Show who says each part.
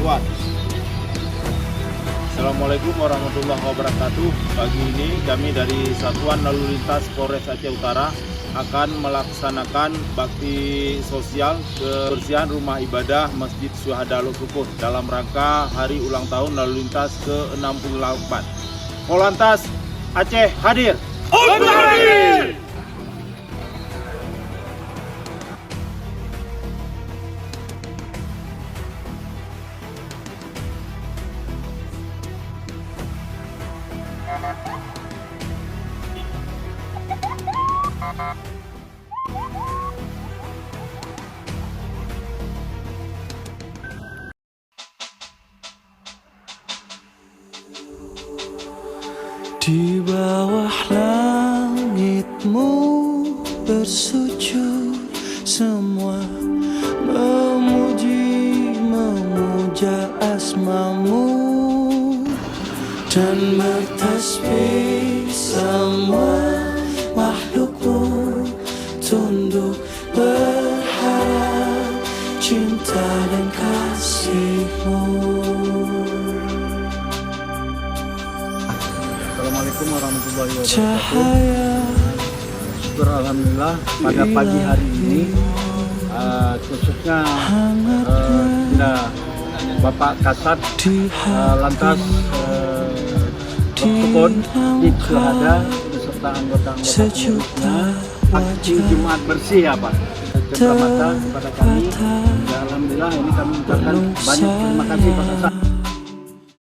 Speaker 1: Satuan. Assalamualaikum warahmatullahi wabarakatuh. Pagi ini kami dari Satuan Lalu Lintas Polres Aceh Utara akan melaksanakan bakti sosial kebersihan rumah ibadah Masjid Syuhada Al-Syukur dalam rangka hari ulang tahun lalu lintas ke-68. Polantas Aceh hadir. Hadir!
Speaker 2: Di bawah langitmu bersujud, semua memuja asmamu dan bertasbih, semua makhlukmu tunduk berharap cinta dan kasihmu.
Speaker 3: Assalamualaikum warahmatullahi wabarakatuh. Syukur alhamdulillah pada pagi hari ini khususnya kita Bapak Kasat lantas Rukun di Syuhada beserta anggota-anggota aksi Jumat bersih ya Pak. Keselamatan kepada kami. Ya, alhamdulillah ini kami ucapkan banyak terima kasih Pak Kasat.